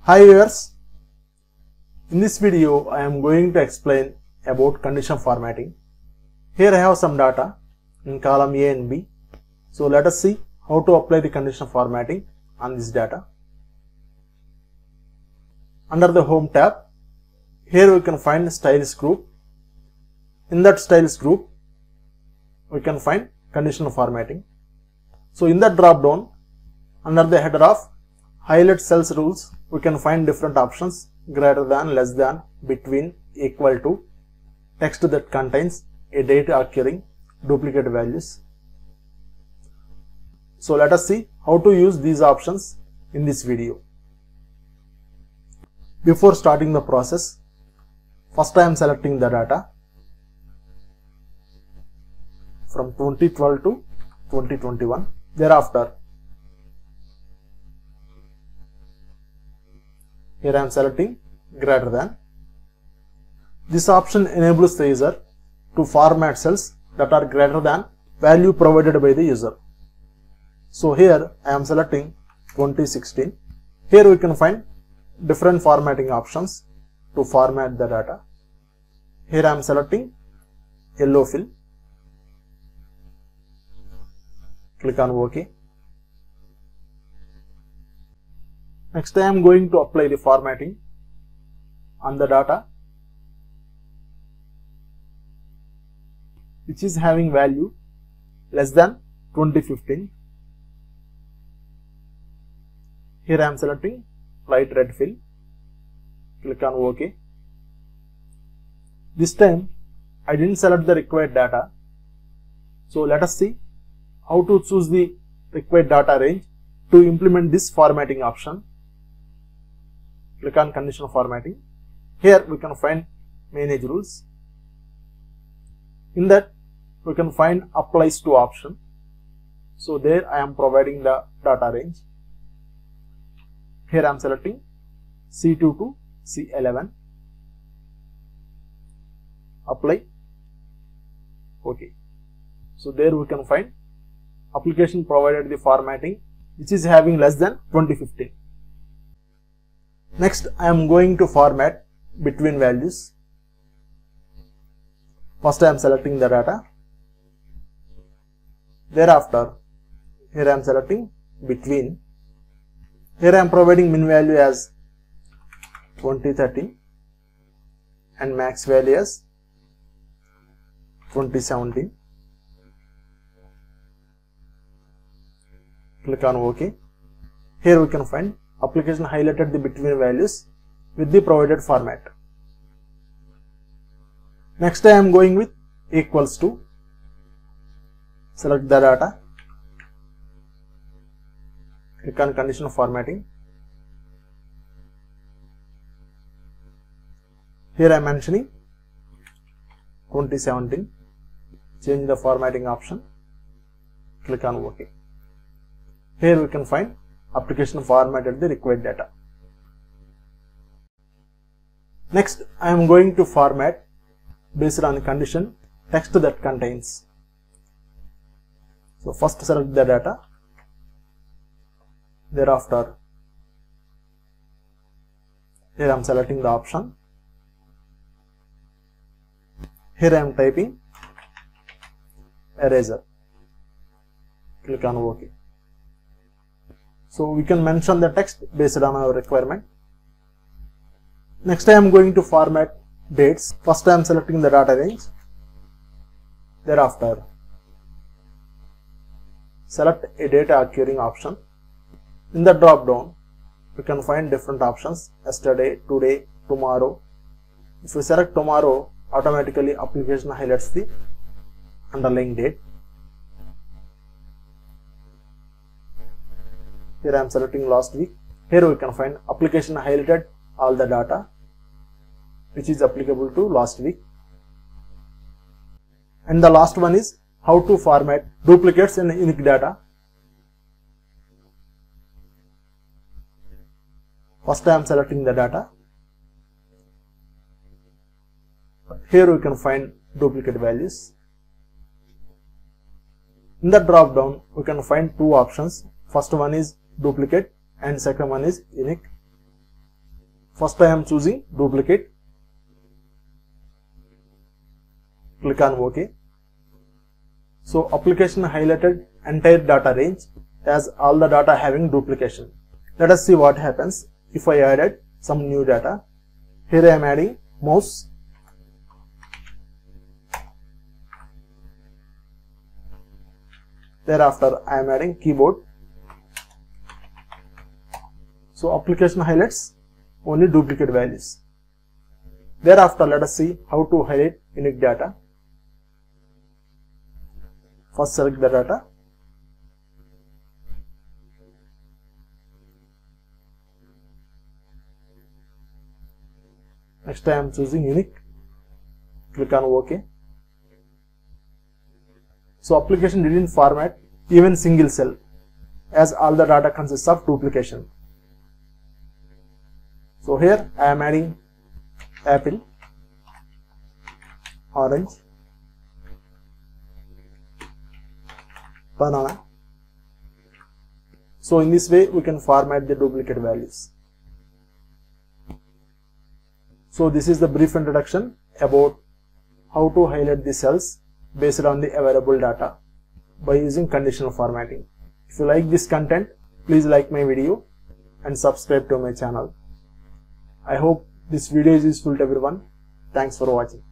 Hi viewers, in this video I am going to explain about conditional formatting. Here I have some data in column A and B. So let us see how to apply the conditional formatting on this data. Under the Home tab, here we can find Styles group. In that Styles group, we can find conditional formatting. So in that drop down, under the header of Highlight Cells Rules, we can find different options: greater than, less than, between, equal to, text that contains a date occurring, duplicate values. So let us see how to use these options in this video. Before starting the process, first I am selecting the data from 2012 to 2021. Thereafter, here I am selecting greater than. This option enables the user to format cells that are greater than value provided by the user. So here I am selecting 2016. Here we can find different formatting options to format the data. Here I am selecting yellow fill. Click on OK. Next I am going to apply the formatting on the data which is having value less than 2015. Here I am selecting light red fill. Click on OK. This time I didn't select the required data. So let us see how to choose the required data range to implement this formatting option. Click on Conditional Formatting. Here we can find Manage Rules. In that we can find Applies to option. So there I am providing the data range. Here I am selecting C2 to C11. Apply. OK. So there we can find application provided the formatting which is having less than 2015. Next I am going to format between values. First I am selecting the data. Thereafter, here I am selecting between. Here I am providing min value as 2013 and max value as 2017. Click on OK. Here we can find application highlighted the between values with the provided format. Next I am going with equals to. Select the data. Click on Conditional Formatting. Here I am mentioning 2017. Change the formatting option. Click on OK. Here we can find application formatted the required data. Next I am going to format based on the condition text that contains. So first select the data. Thereafter, here I am selecting the option. Here I am typing eraser. Click on OK. So we can mention the text based on our requirement. Next I am going to format dates. First I am selecting the data range. Thereafter, select a data occurring option. In the drop down, we can find different options: yesterday, today, tomorrow. If we select tomorrow, automatically application highlights the underlying date. Here I am selecting last week. Here we can find application highlighted all the data which is applicable to last week. And the last one is how to format duplicates and unique data. First I am selecting the data. Here we can find duplicate values. In the drop down we can find two options. First one is duplicate and second one is unique. First I am choosing duplicate. Click on OK. So application highlighted entire data range as all the data having duplication. Let us see what happens if I added some new data. Here I am adding mouse. Thereafter I am adding keyboard. So application highlights only duplicate values. Thereafter let us see how to highlight unique data. First select the data. Next I am choosing unique. Click on OK. So application didn't format even single cell as all the data consists of duplication. So here I am adding apple, orange, banana. So in this way we can format the duplicate values. So this is the brief introduction about how to highlight the cells based on the available data by using conditional formatting. If you like this content, please like my video and subscribe to my channel. I hope this video is useful to everyone. Thanks for watching.